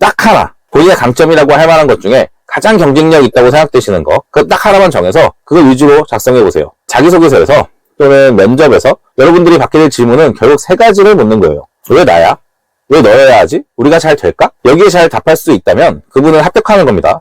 딱 하나, 본인의 강점이라고 할 만한 것 중에 가장 경쟁력 있다고 생각되시는 거, 그 딱 하나만 정해서 그걸 위주로 작성해보세요. 자기소개서에서 또는 면접에서 여러분들이 받게 될 질문은 결국 세 가지를 묻는 거예요. 왜 나야? 왜 너여야 하지? 우리가 잘 될까? 여기에 잘 답할 수 있다면 그분은 합격하는 겁니다.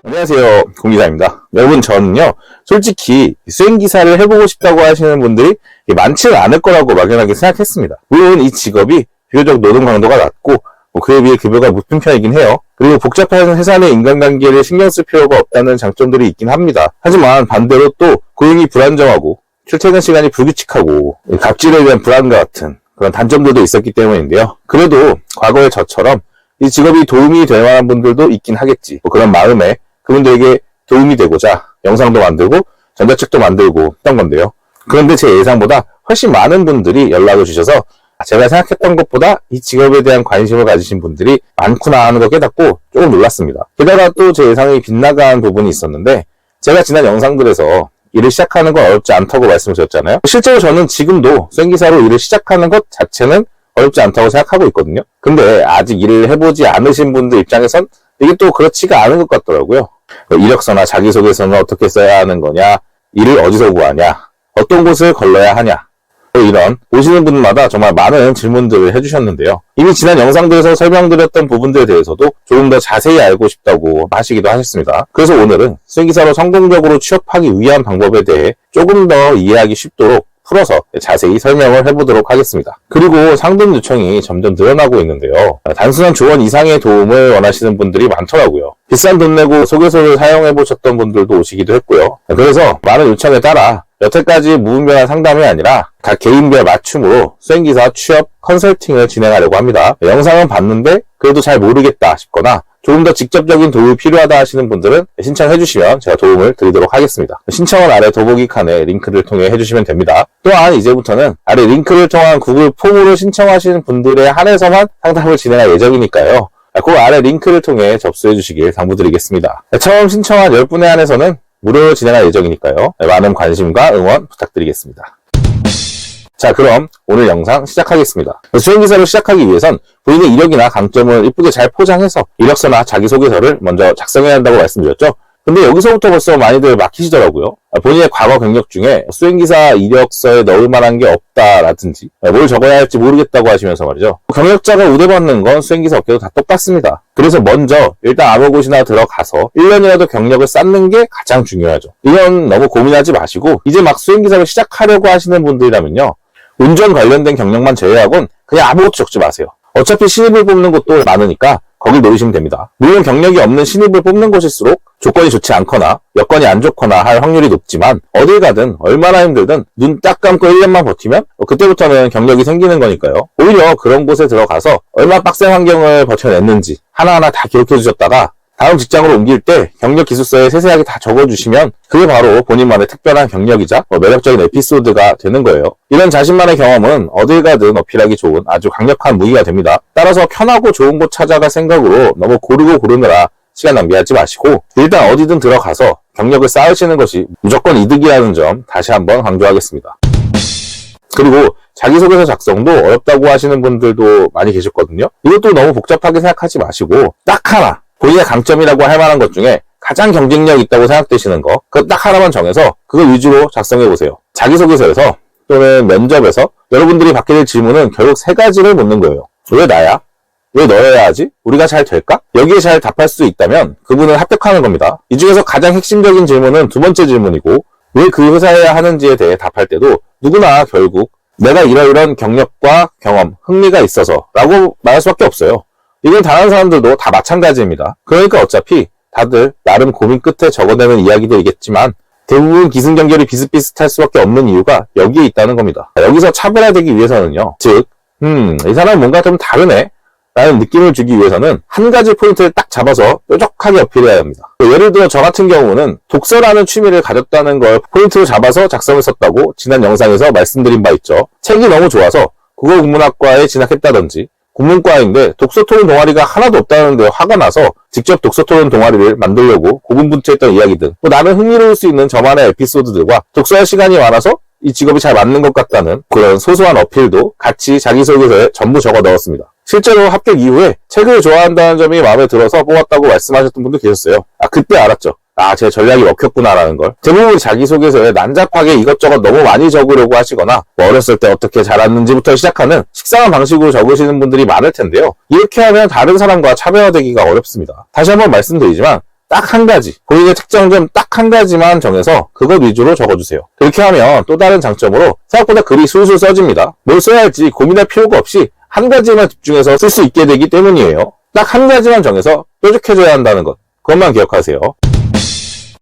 안녕하세요, 공기사입니다. 여러분, 저는요 솔직히 수행기사를 해보고 싶다고 하시는 분들이 많지는 않을 거라고 막연하게 생각했습니다. 물론 이 직업이 비교적 노동 강도가 낮고 그에 비해 급여가 높은 편이긴 해요. 그리고 복잡한 회사 내 인간관계를 신경 쓸 필요가 없다는 장점들이 있긴 합니다. 하지만 반대로 또 고용이 불안정하고 출퇴근 시간이 불규칙하고 갑질에 대한 불안과 같은 그런 단점들도 있었기 때문인데요. 그래도 과거의 저처럼 이 직업이 도움이 될 만한 분들도 있긴 하겠지. 그런 마음에 그분들에게 도움이 되고자 영상도 만들고 전자책도 만들고 했던 건데요. 그런데 제 예상보다 훨씬 많은 분들이 연락을 주셔서 제가 생각했던 것보다 이 직업에 대한 관심을 가지신 분들이 많구나 하는 걸 깨닫고 조금 놀랐습니다. 게다가 또 제 예상이 빗나간 부분이 있었는데, 제가 지난 영상들에서 일을 시작하는 건 어렵지 않다고 말씀을 드렸잖아요. 실제로 저는 지금도 수행기사로 일을 시작하는 것 자체는 어렵지 않다고 생각하고 있거든요. 근데 아직 일을 해보지 않으신 분들 입장에선 이게 또 그렇지가 않은 것 같더라고요. 이력서나 자기소개서는 어떻게 써야 하는 거냐, 일을 어디서 구하냐, 어떤 곳을 걸러야 하냐, 이런 보시는 분마다 정말 많은 질문들을 해주셨는데요. 이미 지난 영상들에서 설명드렸던 부분들에 대해서도 조금 더 자세히 알고 싶다고 하시기도 하셨습니다. 그래서 오늘은 수행기사로 성공적으로 취업하기 위한 방법에 대해 조금 더 이해하기 쉽도록 풀어서 자세히 설명을 해보도록 하겠습니다. 그리고 상담 요청이 점점 늘어나고 있는데요. 단순한 조언 이상의 도움을 원하시는 분들이 많더라고요. 비싼 돈 내고 소개서를 사용해보셨던 분들도 오시기도 했고요. 그래서 많은 요청에 따라 여태까지 무분별한 상담이 아니라 각 개인별 맞춤으로 수행기사 취업 컨설팅을 진행하려고 합니다. 영상은 봤는데 그래도 잘 모르겠다 싶거나 조금 더 직접적인 도움이 필요하다 하시는 분들은 신청해 주시면 제가 도움을 드리도록 하겠습니다. 신청은 아래 더보기 칸에 링크를 통해 해주시면 됩니다. 또한 이제부터는 아래 링크를 통한 구글 폼으로 신청하시는 분들에 한해서만 상담을 진행할 예정이니까요. 그 아래 링크를 통해 접수해 주시길 당부드리겠습니다. 처음 신청한 10분에 한해서는 무료로 진행할 예정이니까요. 많은 관심과 응원 부탁드리겠습니다. 자, 그럼 오늘 영상 시작하겠습니다. 수행기사를 시작하기 위해선 본인의 이력이나 강점을 이쁘게 잘 포장해서 이력서나 자기소개서를 먼저 작성해야 한다고 말씀드렸죠. 근데 여기서부터 벌써 많이들 막히시더라고요. 본인의 과거 경력 중에 수행기사 이력서에 넣을 만한 게 없다라든지 뭘 적어야 할지 모르겠다고 하시면서 말이죠. 경력자가 우대받는 건 수행기사 업계도 다 똑같습니다. 그래서 먼저 일단 아무 곳이나 들어가서 1년이라도 경력을 쌓는 게 가장 중요하죠. 이건 너무 고민하지 마시고 이제 막 수행기사를 시작하려고 하시는 분들이라면요. 운전 관련된 경력만 제외하고는 그냥 아무것도 적지 마세요. 어차피 신입을 뽑는 곳도 많으니까 거길 노리시면 됩니다. 물론 경력이 없는 신입을 뽑는 곳일수록 조건이 좋지 않거나 여건이 안 좋거나 할 확률이 높지만 어딜 가든 얼마나 힘들든 눈 딱 감고 1년만 버티면 그때부터는 경력이 생기는 거니까요. 오히려 그런 곳에 들어가서 얼마나 빡센 환경을 버텨냈는지 하나하나 다 기록해 주셨다가 다음 직장으로 옮길 때 경력 기술서에 세세하게 다 적어주시면 그게 바로 본인만의 특별한 경력이자 매력적인 에피소드가 되는 거예요. 이런 자신만의 경험은 어딜 가든 어필하기 좋은 아주 강력한 무기가 됩니다. 따라서 편하고 좋은 곳 찾아갈 생각으로 너무 고르고 고르느라 시간 낭비하지 마시고 일단 어디든 들어가서 경력을 쌓으시는 것이 무조건 이득이라는 점 다시 한번 강조하겠습니다. 그리고 자기소개서 작성도 어렵다고 하시는 분들도 많이 계셨거든요. 이것도 너무 복잡하게 생각하지 마시고 딱 하나, 본인의 강점이라고 할 만한 것 중에 가장 경쟁력 있다고 생각되시는 거, 그 딱 하나만 정해서 그걸 위주로 작성해보세요. 자기소개서에서 또는 면접에서 여러분들이 받게 될 질문은 결국 세 가지를 묻는 거예요. 왜 나야? 왜 너여야 하지? 우리가 잘 될까? 여기에 잘 답할 수 있다면 그분은 합격하는 겁니다. 이 중에서 가장 핵심적인 질문은 두 번째 질문이고, 왜 그 회사에 하는지에 대해 답할 때도 누구나 결국 내가 이러이런 경력과 경험, 흥미가 있어서 라고 말할 수밖에 없어요. 이건 다른 사람들도 다 마찬가지입니다. 그러니까 어차피 다들 나름 고민 끝에 적어내는 이야기들이겠지만 대부분 기승전결이 비슷비슷할 수밖에 없는 이유가 여기에 있다는 겁니다. 여기서 차별화되기 위해서는요. 즉, 이 사람은 뭔가 좀 다르네 라는 느낌을 주기 위해서는 한 가지 포인트를 딱 잡아서 뾰족하게 어필해야 합니다. 예를 들어 저 같은 경우는 독서라는 취미를 가졌다는 걸 포인트로 잡아서 작성을 썼다고 지난 영상에서 말씀드린 바 있죠. 책이 너무 좋아서 국어국문학과에 진학했다든지 국문과인데 독서토론 동아리가 하나도 없다는데 화가 나서 직접 독서토론 동아리를 만들려고 고군분투했던 이야기 등 나는 흥미로울 수 있는 저만의 에피소드들과 독서할 시간이 많아서 이 직업이 잘 맞는 것 같다는 그런 소소한 어필도 같이 자기소개서에 전부 적어 넣었습니다. 실제로 합격 이후에 책을 좋아한다는 점이 마음에 들어서 뽑았다고 말씀하셨던 분도 계셨어요. 그때 알았죠. 제 전략이 먹혔구나라는 걸. 대부분 자기소개서에 난잡하게 이것저것 너무 많이 적으려고 하시거나 어렸을 때 어떻게 자랐는지부터 시작하는 식상한 방식으로 적으시는 분들이 많을 텐데요. 이렇게 하면 다른 사람과 차별화되기가 어렵습니다. 다시 한번 말씀드리지만 딱 한 가지, 본인의 특장점 딱 한 가지만 정해서 그것 위주로 적어주세요. 그렇게 하면 또 다른 장점으로 생각보다 글이 술술 써집니다. 뭘 써야 할지 고민할 필요가 없이 한 가지만 집중해서 쓸 수 있게 되기 때문이에요. 딱 한 가지만 정해서 뾰족해져야 한다는 것, 그것만 기억하세요.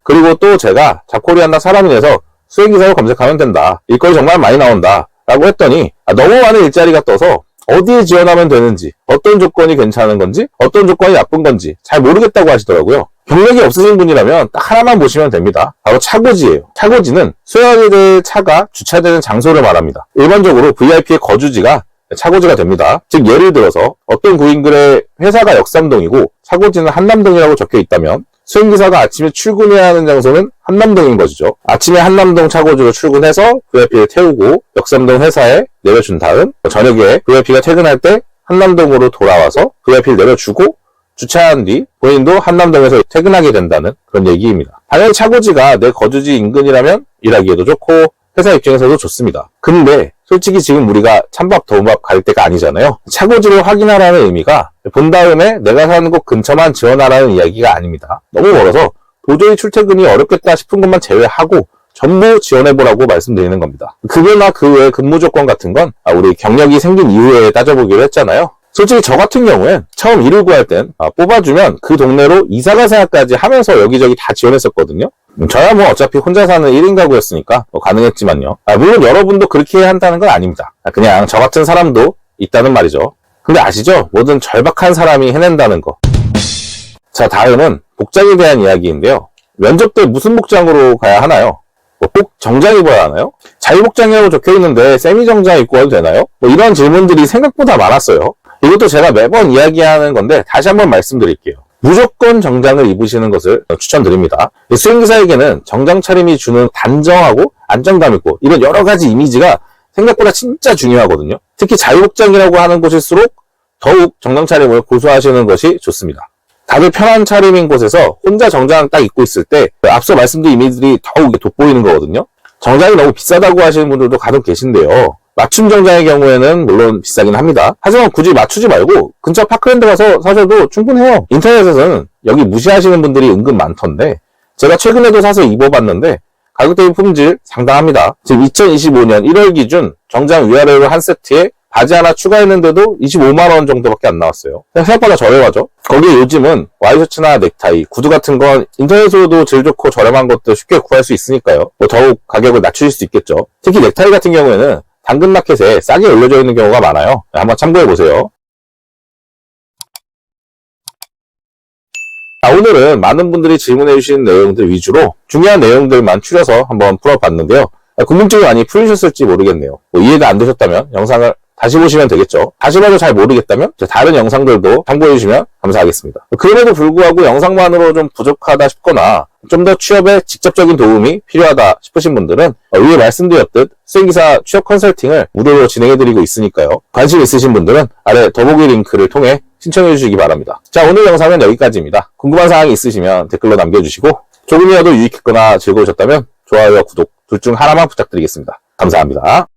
그리고 또 제가 잡코리한다 사람인에서 수행기사로 검색하면 된다. 일거리 정말 많이 나온다. 라고 했더니 너무 많은 일자리가 떠서 어디에 지원하면 되는지, 어떤 조건이 괜찮은 건지, 어떤 조건이 나쁜 건지 잘 모르겠다고 하시더라고요. 경력이 없으신 분이라면 딱 하나만 보시면 됩니다. 바로 차고지예요. 차고지는 수행하게 될 차가 주차되는 장소를 말합니다. 일반적으로 VIP의 거주지가 차고지가 됩니다. 즉 예를 들어서 어떤 구인글에 회사가 역삼동이고 차고지는 한남동이라고 적혀 있다면 수행기사가 아침에 출근해야 하는 장소는 한남동인 것이죠. 아침에 한남동 차고지로 출근해서 VIP를 태우고 역삼동 회사에 내려준 다음 저녁에 VIP가 퇴근할 때 한남동으로 돌아와서 VIP를 내려주고 주차한 뒤 본인도 한남동에서 퇴근하게 된다는 그런 얘기입니다. 당연히 차고지가 내 거주지 인근이라면 일하기에도 좋고 회사 입장에서도 좋습니다. 근데 솔직히 지금 우리가 찬밥 더운밥 갈 때가 아니잖아요. 차고지를 확인하라는 의미가 본 다음에 내가 사는 곳 근처만 지원하라는 이야기가 아닙니다. 너무 멀어서 도저히 출퇴근이 어렵겠다 싶은 것만 제외하고 전부 지원해보라고 말씀드리는 겁니다. 급여나 그 외 근무 조건 같은 건 우리 경력이 생긴 이후에 따져보기로 했잖아요. 솔직히 저 같은 경우엔 처음 일을 구할 땐 뽑아주면 그 동네로 이사갈 생각까지 하면서 여기저기 다 지원했었거든요. 저야 뭐 어차피 혼자 사는 1인 가구였으니까 가능했지만요. 물론 여러분도 그렇게 해야 한다는 건 아닙니다. 그냥 저 같은 사람도 있다는 말이죠. 근데 아시죠? 뭐든 절박한 사람이 해낸다는 거. 자, 다음은 복장에 대한 이야기인데요. 면접 때 무슨 복장으로 가야 하나요? 꼭 정장 입어야 하나요? 자유복장이라고 적혀있는데 세미 정장 입고 와도 되나요? 이런 질문들이 생각보다 많았어요. 이것도 제가 매번 이야기하는 건데 다시 한번 말씀드릴게요. 무조건 정장을 입으시는 것을 추천드립니다. 수행기사에게는 정장 차림이 주는 단정하고 안정감 있고 이런 여러 가지 이미지가 생각보다 진짜 중요하거든요. 특히 자유복장이라고 하는 곳일수록 더욱 정장 차림을 고수하시는 것이 좋습니다. 다들 편한 차림인 곳에서 혼자 정장 딱 입고 있을 때 앞서 말씀드린 이미지들이 더욱 돋보이는 거거든요. 정장이 너무 비싸다고 하시는 분들도 간혹 계신데요. 맞춤 정장의 경우에는 물론 비싸긴 합니다. 하지만 굳이 맞추지 말고 근처 파크랜드 가서 사셔도 충분해요. 인터넷에서는 여기 무시하시는 분들이 은근 많던데 제가 최근에도 사서 입어봤는데 가격 대비 품질 상당합니다. 지금 2025년 1월 기준 정장 위아래로 한 세트에 바지 하나 추가했는데도 25만원 정도밖에 안 나왔어요. 생각보다 저렴하죠. 거기에 요즘은 와이셔츠나 넥타이, 구두 같은 건 인터넷으로도 질 좋고 저렴한 것도 쉽게 구할 수 있으니까요. 더욱 가격을 낮추실 수 있겠죠. 특히 넥타이 같은 경우에는 당근마켓에 싸게 올려져 있는 경우가 많아요. 한번 참고해보세요. 오늘은 많은 분들이 질문해주신 내용들 위주로 중요한 내용들만 추려서 한번 풀어봤는데요. 궁금증이 많이 풀리셨을지 모르겠네요. 이해가 안 되셨다면 영상을 다시 보시면 되겠죠. 다시 봐도 잘 모르겠다면 다른 영상들도 참고해주시면 감사하겠습니다. 그럼에도 불구하고 영상만으로 좀 부족하다 싶거나 좀 더 취업에 직접적인 도움이 필요하다 싶으신 분들은 위에 말씀드렸듯 수행기사 취업 컨설팅을 무료로 진행해드리고 있으니까요. 관심 있으신 분들은 아래 더보기 링크를 통해 신청해 주시기 바랍니다. 자, 오늘 영상은 여기까지입니다. 궁금한 사항이 있으시면 댓글로 남겨주시고 조금이라도 유익했거나 즐거우셨다면 좋아요와 구독 둘 중 하나만 부탁드리겠습니다. 감사합니다.